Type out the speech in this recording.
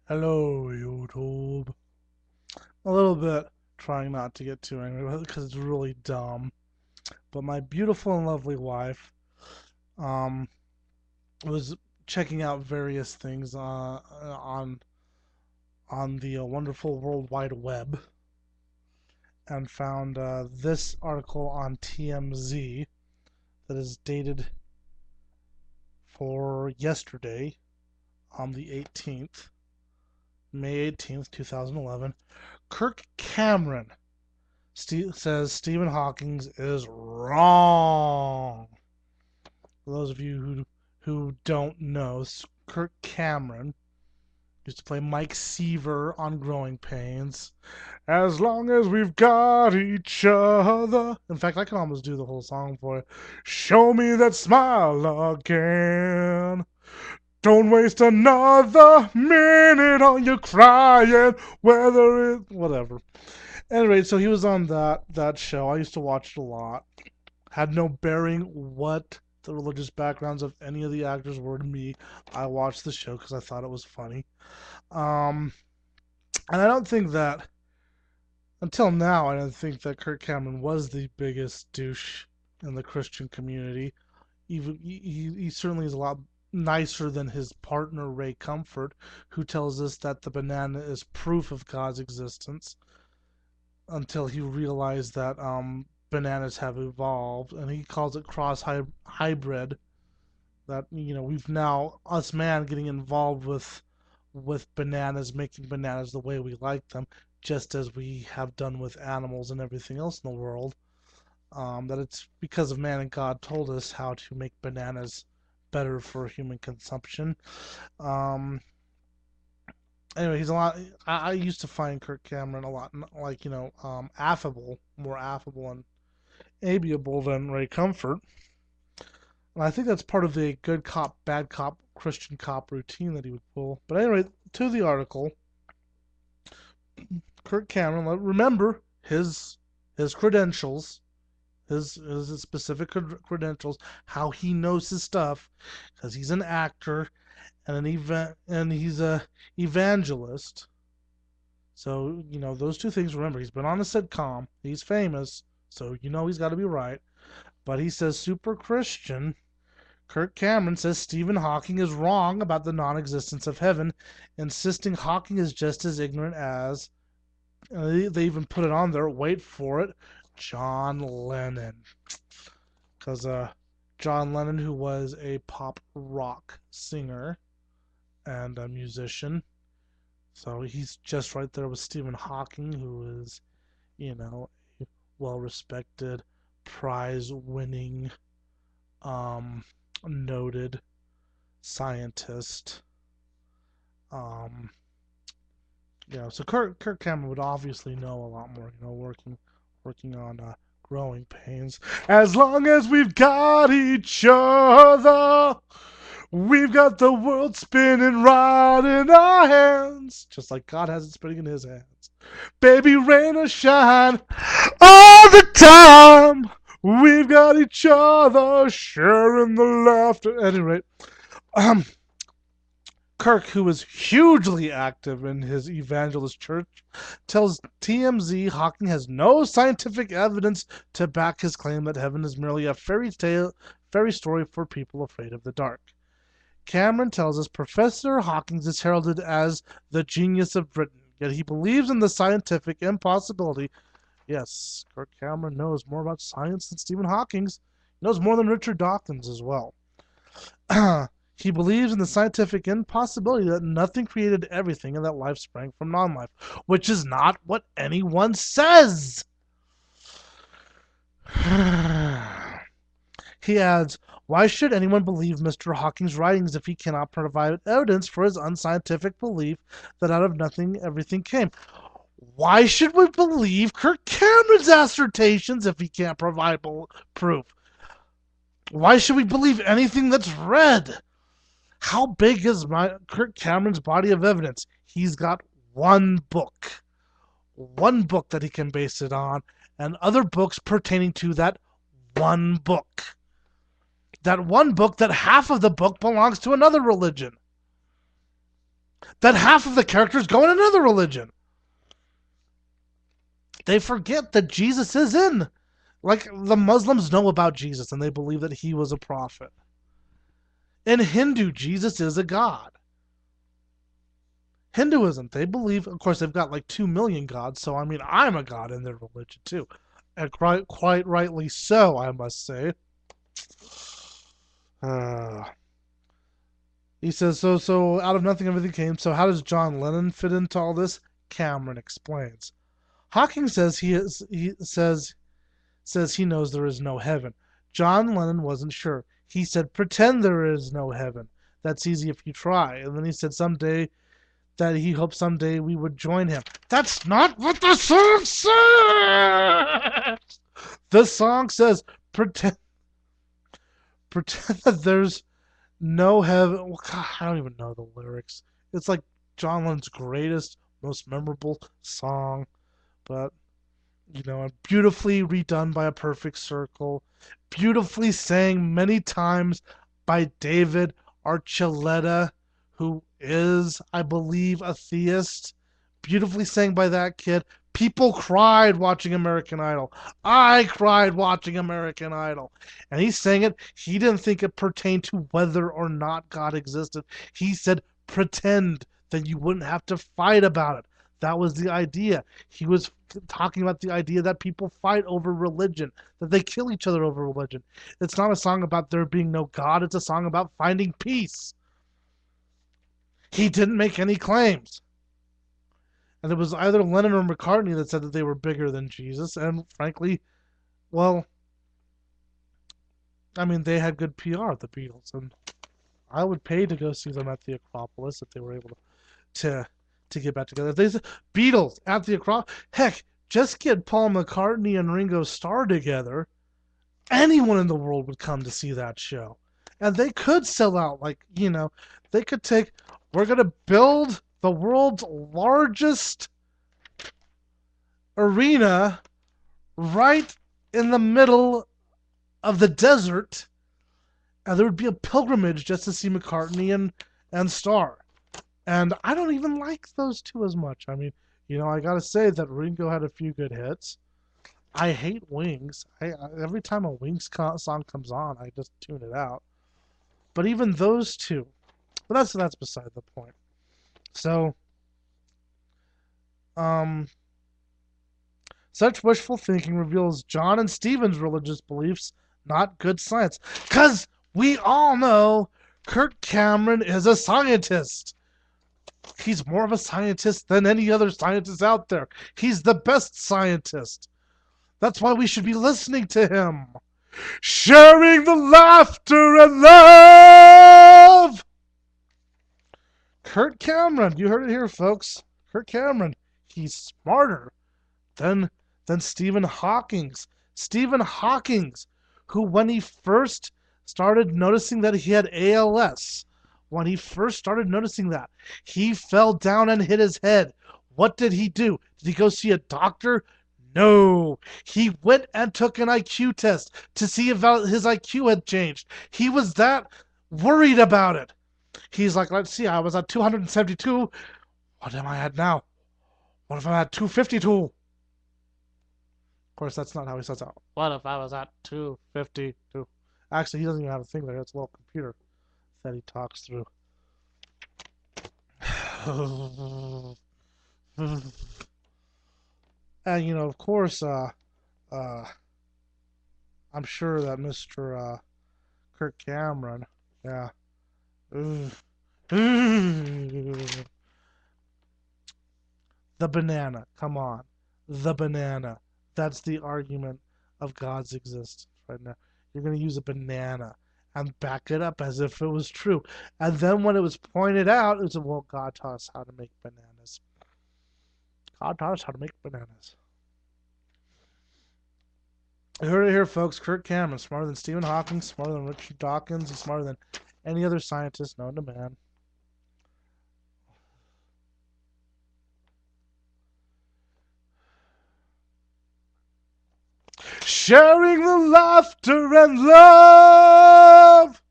Hello, YouTube. A little bit trying not to get too angry with it because it's really dumb. But my beautiful and lovely wife um, was checking out various things on the wonderful World Wide Web and found this article on TMZ that is dated for yesterday on the 18th, May 18th, 2011. Kirk Cameron says Stephen Hawking is wrong. For those of you who don't know, Kirk Cameron used to play Mike Seaver on Growing Pains. As long as we've got each other. In fact, I can almost do the whole song for it. Show me that smile again. Don't waste another minute on you crying, whether it whatever. Anyway, so he was on that show. I used to watch it a lot. Had no bearing what the religious backgrounds of any of the actors were to me. I watched the show because I thought it was funny. Um, and I don't think that until now, I don't think that Kirk Cameron was the biggest douche in the Christian community. Even he certainly is a lot nicer than his partner Ray Comfort, who tells us that the banana is proof of God's existence until he realized that bananas have evolved, and he calls it hybrid. That we've now us man getting involved with bananas, making bananas the way we like them, just as we have done with animals and everything else in the world. That it's because of man and God told us how to make bananas better for human consumption. Um, anyway, he's a lot. I used to find Kirk Cameron a lot like affable, more affable and amiable than Ray Comfort. And I think that's part of the good cop, bad cop, Christian cop routine that he would pull. But anyway, to the article, Kirk Cameron. Remember his credentials, his specific credentials, how he knows his stuff, because he's an actor and he's a evangelist. So those two things. Remember, he's been on a sitcom. He's famous, so he's got to be right. But he says super Christian. Kirk Cameron says Stephen Hawking is wrong about the non-existence of heaven, insisting Hawking is just as ignorant as they even put it on there. Wait for it, John Lennon, because John Lennon, who was a pop rock singer and a musician, so he's just right there with Stephen Hawking, who is, a well-respected, prize-winning, noted scientist. Um, so Kirk Cameron would obviously know a lot more. Working on growing pains. As long as we've got each other, we've got the world spinning right in our hands, just like God has it spinning in His hands. Baby, rain or shine, all the time. We've got each other, sharing the laughter. At any rate, um, Kirk, who is hugely active in his evangelist church, tells TMZ Hawking has no scientific evidence to back his claim that heaven is merely a fairy story for people afraid of the dark. Cameron tells us Professor Hawking is heralded as the genius of Britain, yet he believes in the scientific impossibility. Yes, Kirk Cameron knows more about science than Stephen Hawking. He knows more than Richard Dawkins as well. He believes in the scientific impossibility that nothing created everything and that life sprang from non-life, which is not what anyone says. He adds, why should anyone believe Mr. Hawking's writings if he cannot provide evidence for his unscientific belief that out of nothing everything came? Why should we believe Kirk Cameron's assertions if he can't provide proof? Why should we believe anything that's read? How big is Kirk Cameron's body of evidence? He's got one book that he can base it on, and other books pertaining to that one book. That one book that half of the book belongs to another religion. that half of the characters go in another religion. They forget that Jesus is in. Like, the Muslims know about Jesus and they believe that he was a prophet. In Hindu, Jesus is a god. Hinduism, they believe, of course, they've got like 2 million gods, so I mean, I'm a god in their religion too. And quite rightly so, I must say. He says, so out of nothing everything came, so how does John Lennon fit into all this? Cameron explains. Hawking says he knows there is no heaven. John Lennon wasn't sure. He said, pretend there is no heaven. That's easy if you try. And then he said that he hoped someday we would join him. That's not what the song says! The song says, pretend that there's no heaven. Well, God, I don't even know the lyrics. It's like John Lennon's greatest, most memorable song. But, beautifully redone by a perfect circle. Beautifully sang many times by David Archuleta, who is, I believe, a theist. Beautifully sang by that kid. People cried watching American Idol. I cried watching American Idol. And he sang it. He didn't think it pertained to whether or not God existed. He said, pretend, then you wouldn't have to fight about it. That was the idea. He was talking about the idea that people fight over religion, that they kill each other over religion. It's not a song about there being no God. It's a song about finding peace. He didn't make any claims. And it was either Lennon or McCartney that said that they were bigger than Jesus. And frankly, well, I mean, they had good PR, the Beatles. And I would pay to go see them at the Acropolis if they were able to get back together. If they said Beatles at the Acropolis, heck, just get Paul McCartney and Ringo Starr together. Anyone in the world would come to see that show. And they could sell out, they could we're going to build the world's largest arena right in the middle of the desert, and there would be a pilgrimage just to see McCartney and Starr. And I don't even like those two as much. I mean, I gotta say that Ringo had a few good hits. I hate Wings. Every time a Wings song comes on, I just tune it out. But even those two, but that's beside the point. So, such wishful thinking reveals John and Stephen's religious beliefs, not good science. 'Cause we all know Kirk Cameron is a scientist. He's more of a scientist than any other scientist out there. He's the best scientist. That's why we should be listening to him. Sharing the laughter and love. Kirk Cameron, you heard it here, folks. Kirk Cameron, he's smarter than Stephen Hawking. Stephen Hawking, who when he first started noticing that he had ALS, when he first started noticing that, he fell down and hit his head. What did he do? Did he go see a doctor? No. He went and took an IQ test to see if his IQ had changed. He was that worried about it. He's like, let's see, I was at 272. What am I at now? What if I'm at 252? Of course, that's not how he says it. What if I was at 252? Actually, he doesn't even have a thing there. It's a little computer that he talks through. And, of course, I'm sure that Mr. Kirk Cameron, yeah. The banana, come on. The banana. That's the argument of God's existence right now. You're going to use a banana and back it up as if it was true. And then when it was pointed out, it was, well, God taught us how to make bananas. God taught us how to make bananas. You heard it here, folks. Kirk Cameron, smarter than Stephen Hawking, smarter than Richard Dawkins, he's smarter than any other scientist known to man. Sharing the laughter and love.